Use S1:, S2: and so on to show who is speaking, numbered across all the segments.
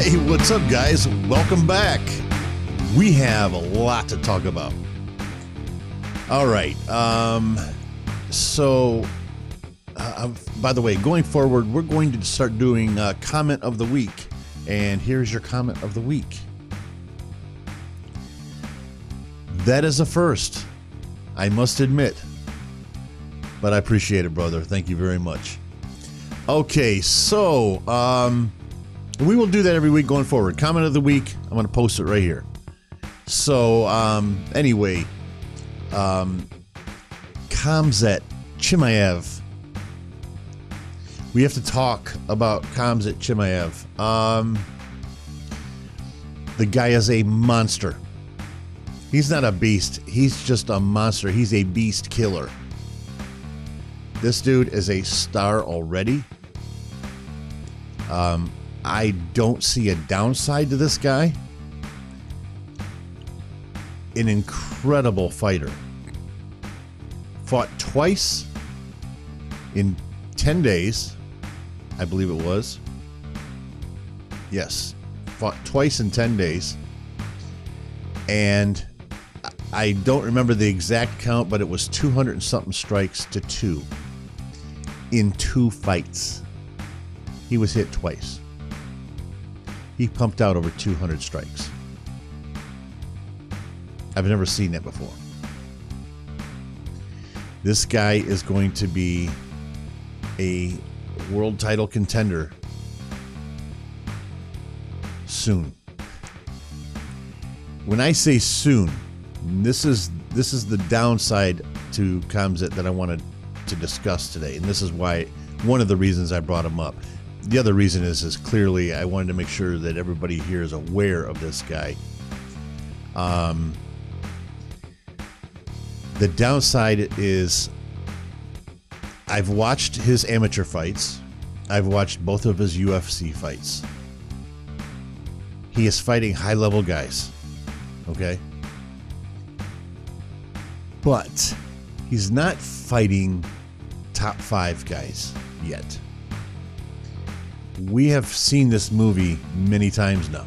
S1: Hey, what's up, guys? Welcome back. We have a lot to talk about. All right. By the way, going forward, we're going to start doing comment of the week. And here's your comment of the week. That is a first, I must admit. But I appreciate it, brother. Thank you very much. Okay, so we will do that every week going forward. Comment of the week. I'm going to post it right here. So anyway, Khamzat Chimaev. We have to talk about Khamzat Chimaev. The guy is a monster. He's not a beast. He's just a monster. He's a beast killer. This dude is a star already. I don't see a downside to this guy. An incredible fighter. Fought twice in 10 days, I believe it was. Yes, fought twice in 10 days. And I don't remember the exact count, but it was 200 and something strikes to 2 in 2 fights. He was hit twice. He pumped out over 200 strikes. I've never seen that before. This guy is going to be a world title contender soon. When I say soon, this is the downside to Khamzat that I wanted to discuss today, and this is why one of the reasons I brought him up. The other reason is clearly I wanted to make sure that everybody here is aware of this guy. The downside is I've watched his amateur fights. I've watched both of his UFC fights. He is fighting high-level guys, okay? But he's not fighting top 5 guys yet. We have seen this movie many times now.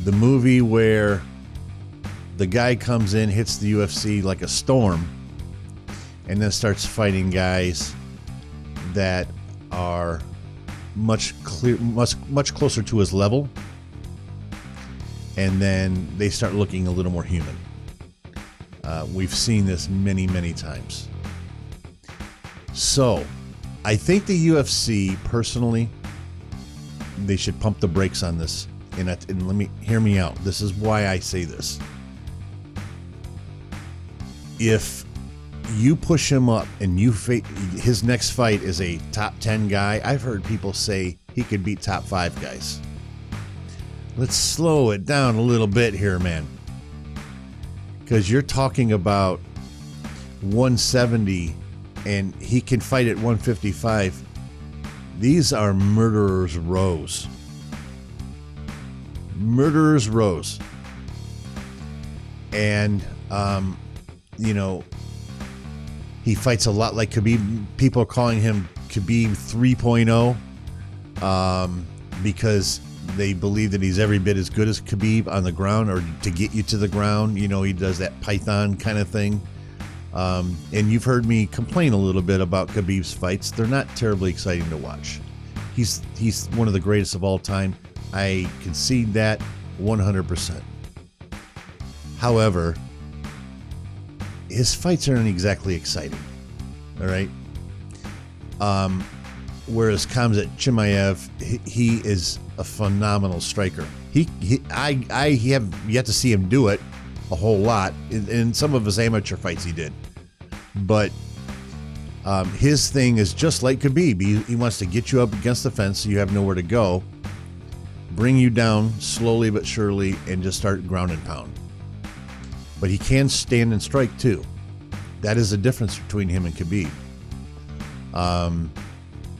S1: The movie where the guy comes in, hits the UFC like a storm, and then starts fighting guys that are much closer to his level, and then they start looking a little more human. We've seen this many, many times. So, I think the UFC, personally, they should pump the brakes on this. And let me hear me out. This is why I say this. If you push him up and his next fight is a top 10 guy, I've heard people say he could beat top 5 guys. Let's slow it down a little bit here, man. Because you're talking about 170 and he can fight at 155. These are murderers' rows. Murderers' rows. And, he fights a lot like Khabib. People are calling him Khabib 3.0 because they believe that he's every bit as good as Khabib on the ground, or to get you to the ground. You know, he does that python kind of thing. And you've heard me complain a little bit about Khabib's fights. They're not terribly exciting to watch. He's one of the greatest of all time. I concede that 100%. However, his fights aren't exactly exciting. All right. Whereas Khamzat Chimaev, he is a phenomenal striker. I have yet to see him do it a whole lot. In some of his amateur fights he did. But his thing is just like Khabib. He wants to get you up against the fence so you have nowhere to go, bring you down slowly but surely, and just start ground and pound. But he can stand and strike too. That is the difference between him and Khabib.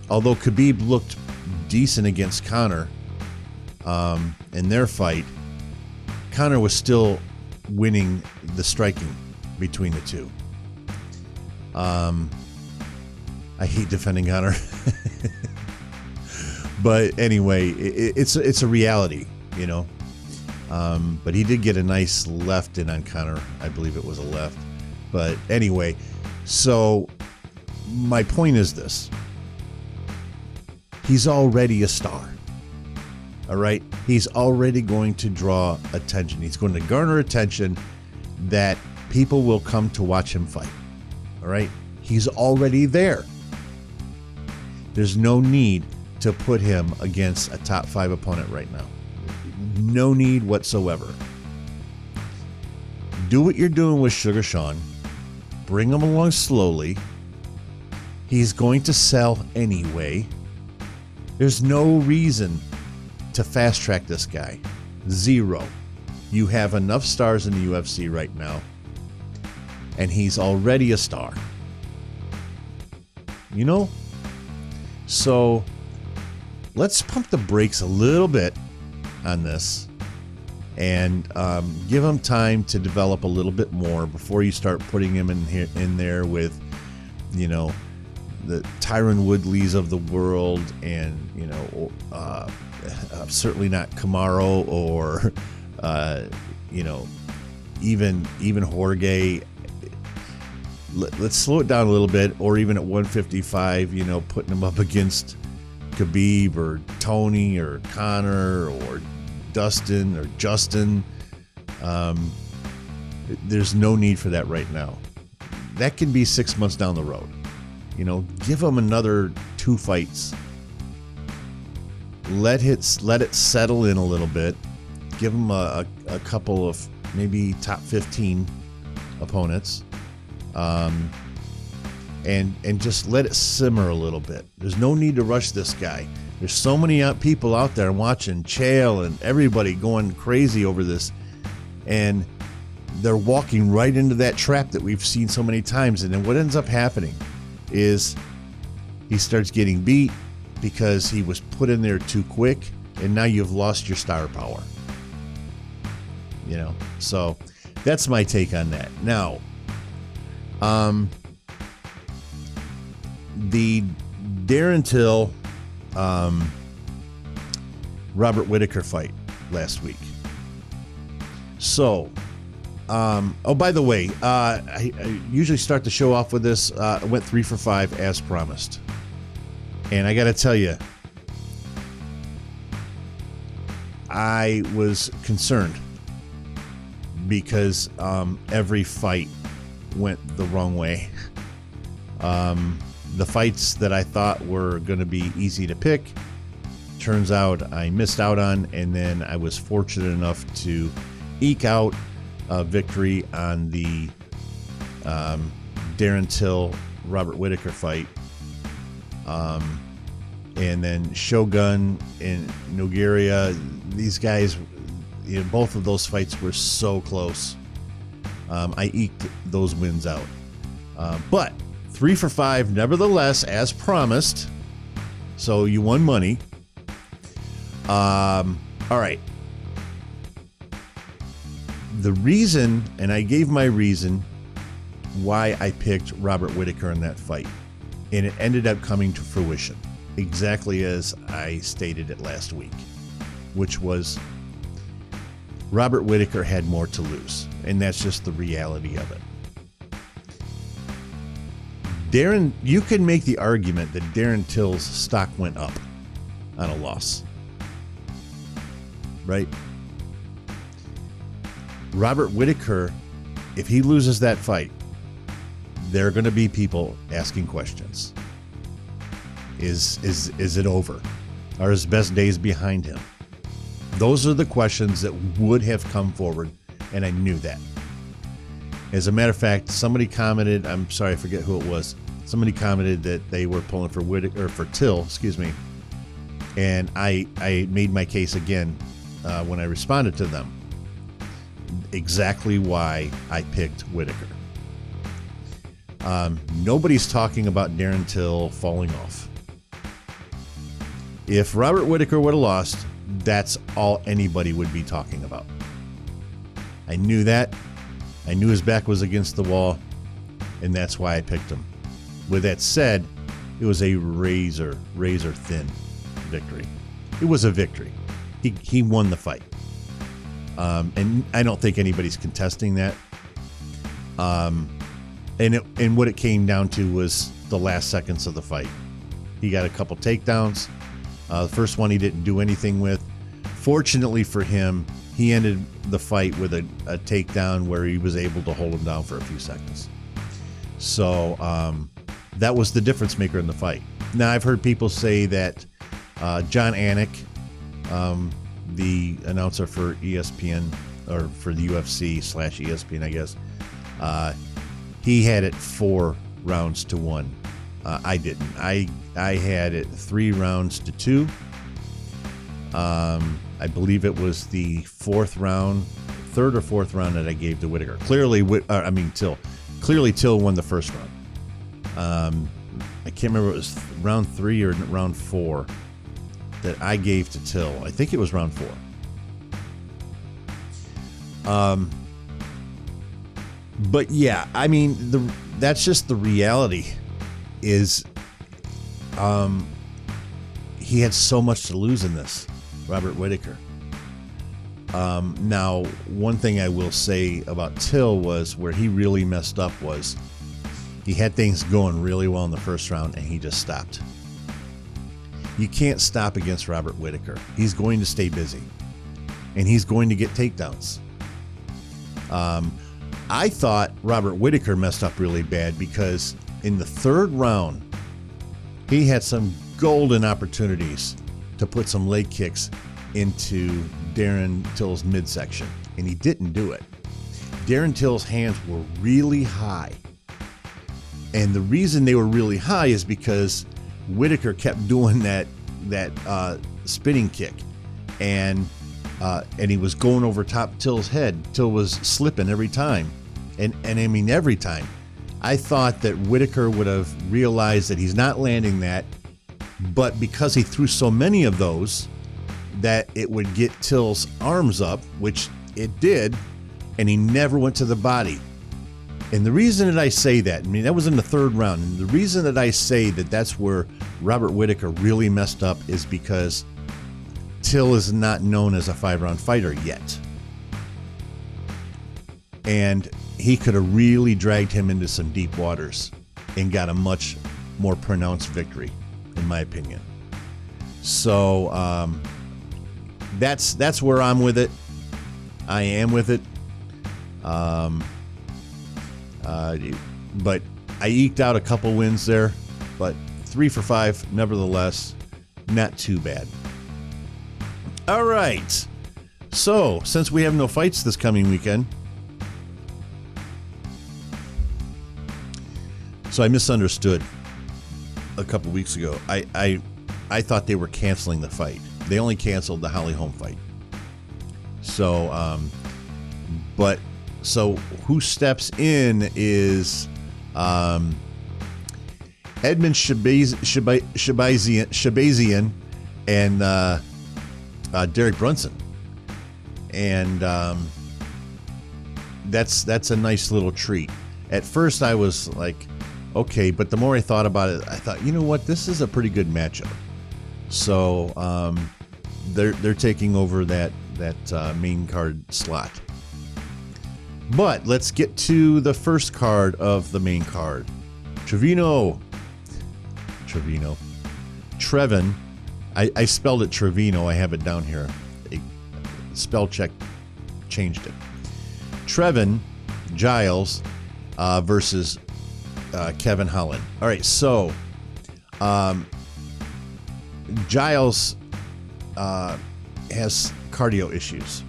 S1: Although Khabib looked decent against Conor in their fight, Conor was still winning the striking between the two. I hate defending Conor. But anyway, it's a reality, you know. But he did get a nice left in on Conor. I believe it was a left. But anyway, so my point is this. He's already a star. All right? He's already going to draw attention. He's going to garner attention that people will come to watch him fight. All right? He's already there. There's no need to put him against a top 5 opponent right now. No need whatsoever. Do what you're doing with Sugar Sean. Bring him along slowly. He's going to sell anyway. There's no reason to fast track this guy. Zero. You have enough stars in the UFC right now, and he's already a star. You know? So let's pump the brakes a little bit on this and give him time to develop a little bit more before you start putting him in there with, you know, the Tyron Woodleys of the world, and, you know, certainly not Kamaru or, you know, even Jorge. Let's slow it down a little bit, or even at 155, you know, putting him up against Khabib or Tony or Conor or Dustin or Justin. There's no need for that right now. That can be 6 months down the road. You know, give him another 2 fights. Let it settle in a little bit. Give him a couple of maybe top 15 opponents. And just let it simmer a little bit. There's no need to rush this guy. There's so many people out there watching, Chael and everybody going crazy over this, and they're walking right into that trap that we've seen so many times. And then what ends up happening is he starts getting beat because he was put in there too quick, and now you've lost your star power. You know, so that's my take on that. Now, the Darren Till, Robert Whittaker fight last week. So, oh, by the way, I usually start the show off with this. I went 3 for 5 as promised. And I got to tell you, I was concerned because every fight went the wrong way. The fights that I thought were going to be easy to pick, turns out I missed out on, and then I was fortunate enough to eke out a victory on the Darren Till Robert Whittaker fight. And then Shogun and Nogueira, these guys, you know, both of those fights were so close. I eked those wins out. But 3 for 5, nevertheless, as promised. So you won money. All right. The reason, and I gave my reason why I picked Robert Whittaker in that fight, and it ended up coming to fruition exactly as I stated it last week, which was Robert Whittaker had more to lose, and that's just the reality of it. Darren, you can make the argument that Darren Till's stock went up on a loss, right? Robert Whittaker, if he loses that fight, there are going to be people asking questions. Is it over? Are his best days behind him? Those are the questions that would have come forward, and I knew that. As a matter of fact, somebody commented, I'm sorry, I forget who it was. Somebody commented that they were pulling for Whittaker, or for Till, excuse me. And I made my case again when I responded to them. Exactly why I picked Whittaker. Nobody's talking about Darren Till falling off. If Robert Whittaker would have lost, that's all anybody would be talking about. I knew that. I knew his back was against the wall, and that's why I picked him. With that said, it was a razor thin victory. it was a victory. He won the fight. And I don't think anybody's contesting that. And what it came down to was the last seconds of the fight. He got a couple takedowns. The first one he didn't do anything with. Fortunately for him, he ended the fight with a takedown where he was able to hold him down for a few seconds. So that was the difference maker in the fight. Now, I've heard people say that John Anik, the announcer for ESPN, or for the UFC / ESPN, I guess, he had it 4 rounds to 1. I didn't. I had it 3 rounds to 2. I believe it was the 4th round, 3rd or 4th round that I gave to Whittaker. Clearly, Till. Clearly, Till won the first round. I can't remember if it was round 3 or round 4 that I gave to Till. I think it was round 4. But yeah, I mean, that's just the reality. Is he had so much to lose in this, Robert Whittaker. Now, one thing I will say about Till was where he really messed up was he had things going really well in the first round and he just stopped. You can't stop against Robert Whittaker. He's going to stay busy and he's going to get takedowns. I thought Robert Whittaker messed up really bad because in the 3rd round, he had some golden opportunities to put some leg kicks into Darren Till's midsection, and he didn't do it. Darren Till's hands were really high, and the reason they were really high is because Whittaker kept doing that spinning kick, and he was going over top of Till's head. Till was slipping every time, and I mean every time. I thought that Whittaker would have realized that he's not landing that, but because he threw so many of those, that it would get Till's arms up, which it did, and he never went to the body. And the reason that I say that, I mean, that was in the 3rd round, and the reason that I say that that's where Robert Whittaker really messed up is because Till is not known as a 5-round fighter yet. And he could have really dragged him into some deep waters and got a much more pronounced victory, in my opinion. So that's where I'm with it. I am with it. But I eked out a couple wins there, but 3 for 5, nevertheless, not too bad. All right. So, since we have no fights this coming weekend, so I misunderstood a couple weeks ago. I thought they were canceling the fight. They only canceled the Holly Holm fight. So, so who steps in is Edmund Shabazian and Derek Brunson, and that's a nice little treat. At first, I was like, okay, but the more I thought about it, I thought, you know what, this is a pretty good matchup. So they're taking over that main card slot. But let's get to the first card of the main card. Trevin. I spelled it Trevino. I have it down here. A spell check changed it. Trevin Giles versus Kevin Holland. All right, so Giles has cardio issues.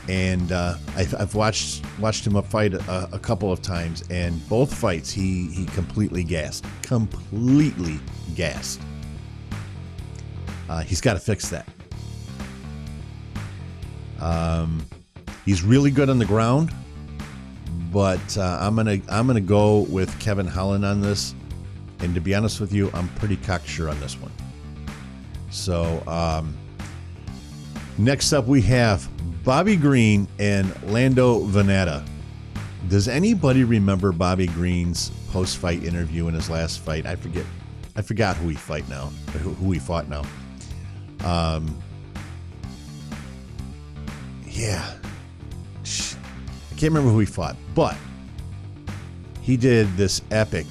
S1: And I've watched him fight a couple of times, and both fights he completely gassed. He's got to fix that. He's really good on the ground, but I'm gonna go with Kevin Holland on this. And to be honest with you, I'm pretty cocksure on this one. So next up we have Bobby Green and Lando Vannata. Does anybody remember Bobby Green's post-fight interview in his last fight? I forgot who he fought now. Yeah. I can't remember who he fought, but he did this epic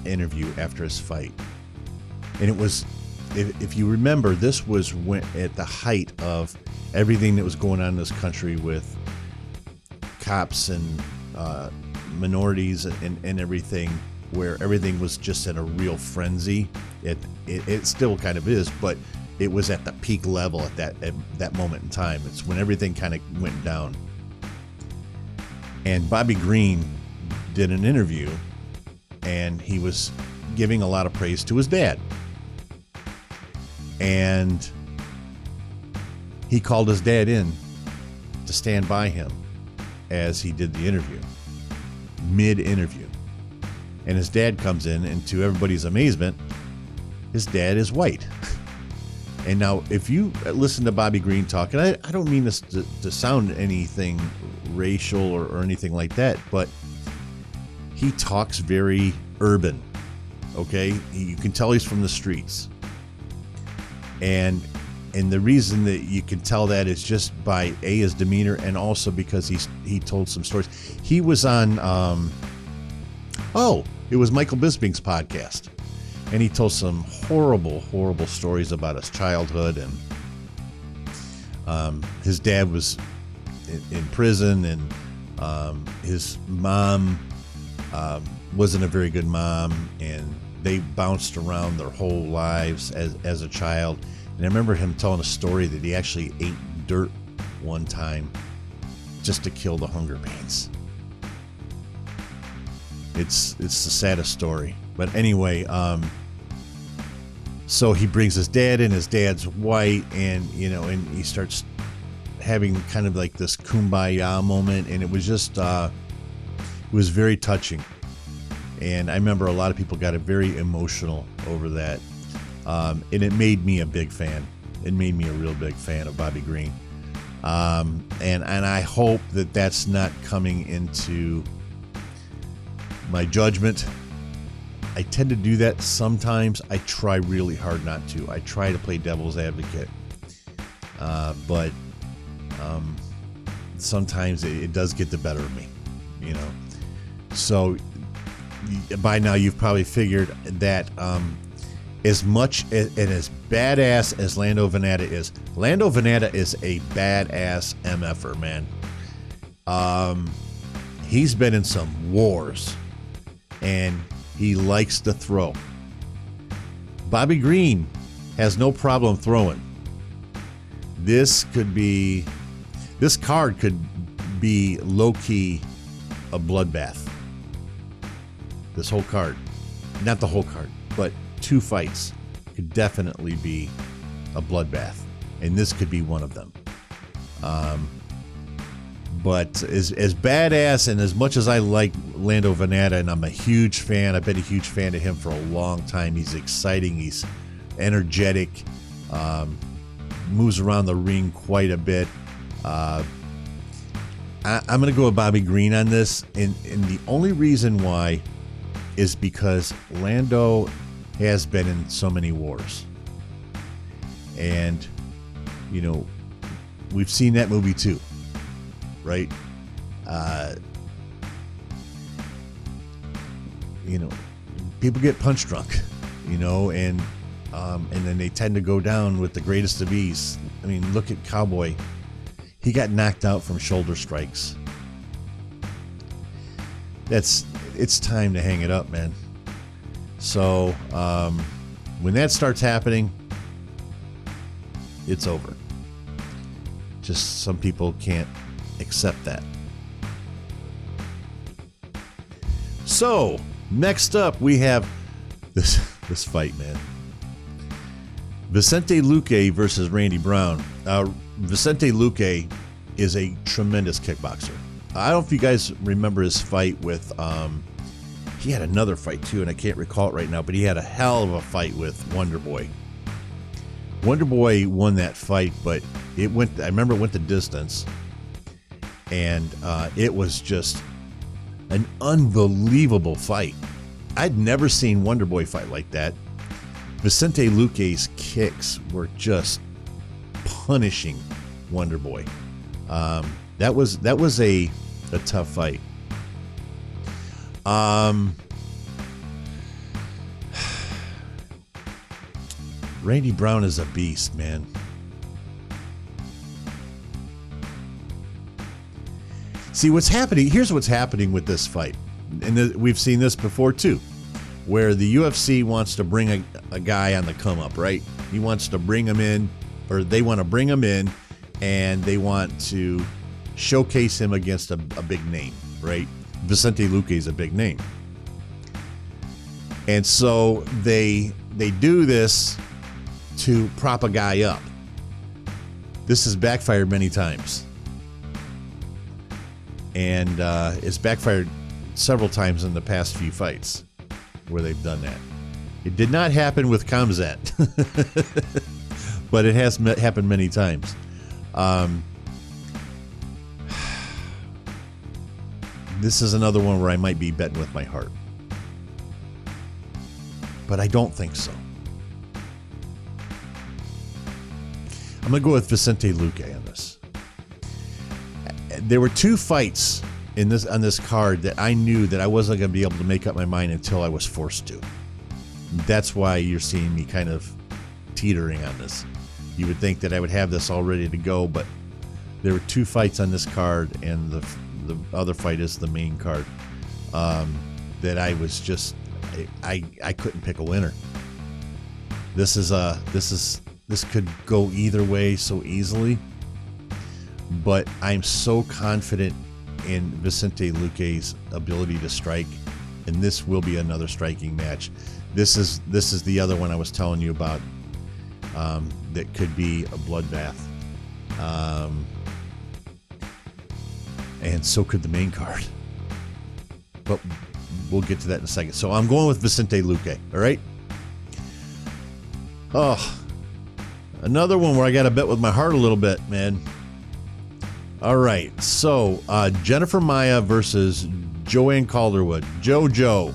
S1: interview after his fight. And it was, if you remember, this was when, at the height of everything that was going on in this country with cops and minorities and everything, where everything was just in a real frenzy. It still kind of is, but it was at the peak level at that moment in time. It's when everything kind of went down. And Bobby Green did an interview, and he was giving a lot of praise to his dad. And he called his dad in to stand by him as he did the interview, mid-interview. And his dad comes in, and to everybody's amazement, his dad is white. And now, if you listen to Bobby Green talk, and I don't mean this to sound anything racial or anything like that, but he talks very urban, okay? You can tell he's from the streets. And the reason that you can tell that is just by his demeanor, and also because he told some stories. He was on it was Michael Bisping's podcast, and he told some horrible stories about his childhood, and his dad was in prison, and his mom wasn't a very good mom, and they bounced around their whole lives as a child. And I remember him telling a story that he actually ate dirt one time just to kill the hunger pains. It's the saddest story. But anyway, so he brings his dad in. His dad's white, and and he starts having kind of like this kumbaya moment, and it was just it was very touching. And I remember a lot of people got very emotional over that. And it made me a big fan. It made me a real big fan of Bobby Green. And I hope that that's not coming into my judgment. I tend to do that sometimes. I try really hard not to. I try to play devil's advocate. But sometimes it does get the better of me, So by now you've probably figured that as much and as badass as Lando Venata is a badass MFer, man. He's been in some wars, and he likes to throw. Bobby Green has no problem throwing. This card could be low-key a bloodbath. This whole card, not the whole card, but 2 fights could definitely be a bloodbath, and this could be one of them. But as badass and as much as I like Lando Venata, and I'm a huge fan, I've been a huge fan of him for a long time. He's exciting, he's energetic, moves around the ring quite a bit. I'm going to go with Bobby Green on this, and the only reason why is because Lando has been in so many wars. And, we've seen that movie too, right? People get punch drunk, and then they tend to go down with the greatest of ease. I mean, look at Cowboy. He got knocked out from shoulder strikes. It's time to hang it up, man. So when that starts happening, it's over. Just some people can't accept that. So next up, we have this fight, man. Vicente Luque versus Randy Brown. Vicente Luque is a tremendous kickboxer. I don't know if you guys remember his fight with he had another fight too, and I can't recall it right now, but he had a hell of a fight with Wonder Boy. Wonder Boy won that fight, but I remember it went the distance, and it was just an unbelievable fight. I'd never seen Wonder Boy fight like that. Vicente Luque's kicks were just punishing Wonder Boy. That was a tough fight. Randy Brown is a beast, man. See what's happening. Here's what's happening with this fight, and we've seen this before too, where the UFC wants to bring a guy on the come up, right? He wants to bring him in, or they want to bring him in, and they want to showcase him against a big name, right? Vicente Luque is a big name, and so they do this to prop a guy up. This has backfired many times. And it's backfired several times in the past few fights where they've done that. It did not happen with Khamzat, but it has happened many times. This is another one where I might be betting with my heart. But I don't think so. I'm going to go with Vicente Luque on this. There were two fights on this card that I knew that I wasn't going to be able to make up my mind until I was forced to. That's why you're seeing me kind of teetering on this. You would think that I would have this all ready to go, but there were two fights on this card, and the other fight is the main card, that I was just I couldn't pick a winner. This could go either way so easily. But I'm so confident in Vicente Luque's ability to strike, and this will be another striking match. This is the other one I was telling you about, that could be a bloodbath, and so could the main card. But we'll get to that in a second. So I'm going with Vicente Luque. All right. Oh, another one where I got to bet with my heart a little bit, man. All right, so Jennifer Maia versus Joanne Calderwood. JoJo.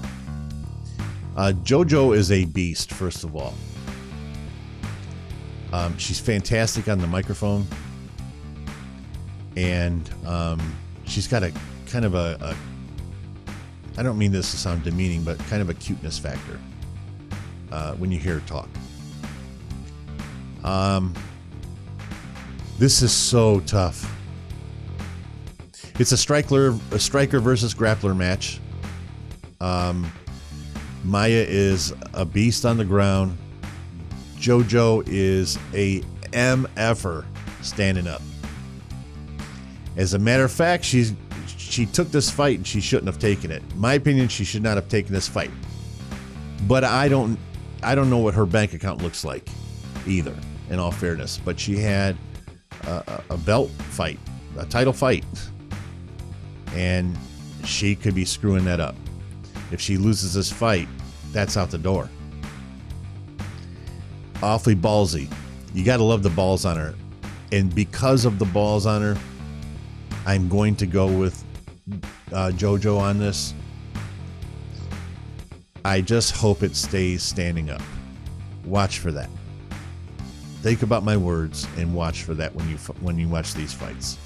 S1: JoJo is a beast, first of all. She's fantastic on the microphone. And she's got a kind of a I don't mean this to sound demeaning, but kind of a cuteness factor when you hear her talk. This is so tough. It's a striker versus grappler match. Maia is a beast on the ground. JoJo is a MFer standing up. As a matter of fact, she took this fight and she shouldn't have taken it. In my opinion, she should not have taken this fight. But I don't know what her bank account looks like either, in all fairness. But she had a belt fight, a title fight. And she could be screwing that up. If she loses this fight, that's out the door. Awfully ballsy. You got to love the balls on her. And because of the balls on her, I'm going to go with JoJo on this. I just hope it stays standing up. Watch for that. Think about my words and watch for that when you watch these fights.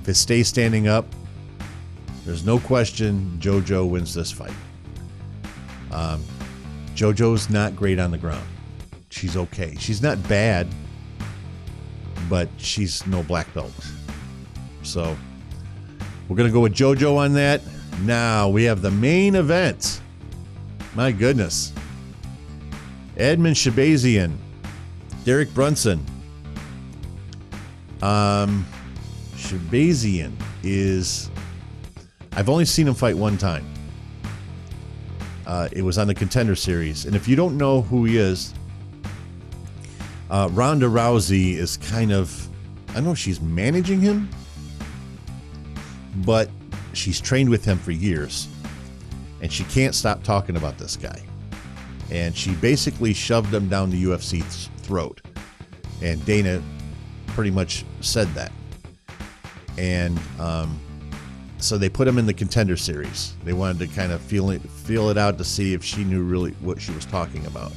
S1: If it stays standing up, there's no question JoJo wins this fight. JoJo's not great on the ground. She's okay. She's not bad, but she's no black belt. So we're going to go with JoJo on that. Now we have the main event. My goodness. Edmen Shahbazyan, Derek Brunson. Shahbazyan is... I've only seen him fight one time. It was on the Contender Series. And if you don't know who he is, Ronda Rousey is kind of... I don't know if she's managing him, but she's trained with him for years. And she can't stop talking about this guy. And she basically shoved him down the UFC's throat. And Dana pretty much said that. And so they put him in the Contender Series. They wanted to kind of feel it out to see if she knew really what she was talking about.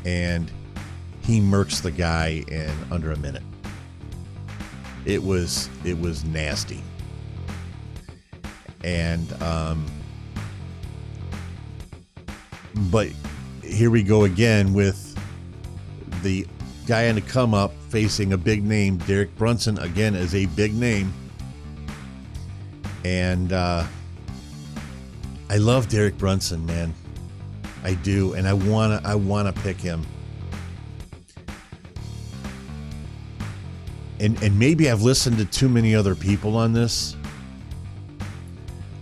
S1: And he murks the guy in under a minute. It was nasty. And but here we go again with the guy on the come up facing a big name. Derek Brunson again is a big name. And I love Derek Brunson, man. I do, and I wanna pick him. And maybe I've listened to too many other people on this,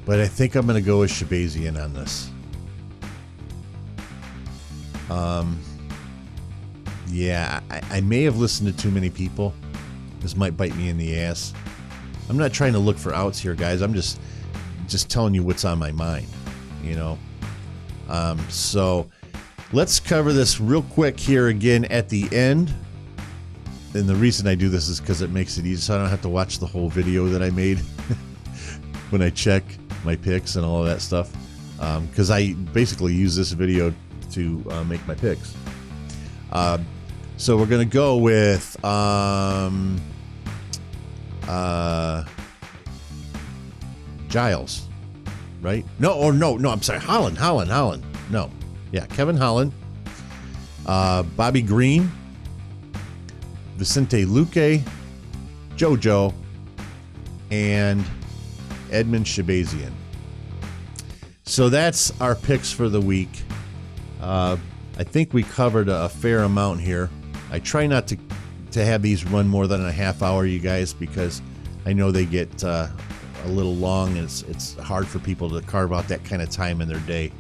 S1: but I think I'm gonna go with Shahbazyan on this. Yeah, I may have listened to too many people. This might bite me in the ass. I'm not trying to look for outs here, guys. I'm just telling you what's on my mind, you know. So let's cover this real quick here again at the end. And the reason I do this is because it makes it easy, so I don't have to watch the whole video that I made when I check my picks and all of that stuff. Because I basically use this video to make my picks. So we're gonna go with Giles, right? No, I'm sorry, Holland. No, yeah, Kevin Holland, Bobby Green, Vicente Luque, JoJo, and Edmund Shahbazyan. So that's our picks for the week. I think we covered a fair amount here. I try not to have these run more than a half hour, you guys, because I know they get a little long, and it's hard for people to carve out that kind of time in their day.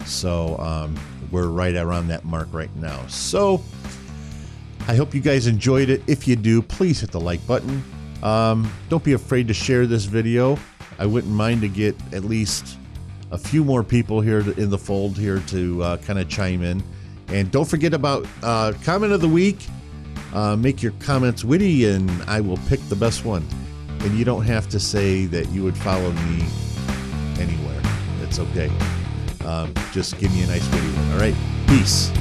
S1: So we're right around that mark right now. So I hope you guys enjoyed it. If you do, please hit the like button. Don't be afraid to share this video. I wouldn't mind to get at least a few more people here in the fold here to kind of chime in. And don't forget about comment of the week. Make your comments witty, and I will pick the best one. And you don't have to say that you would follow me anywhere. It's okay. Just give me a nice witty one. All right. Peace.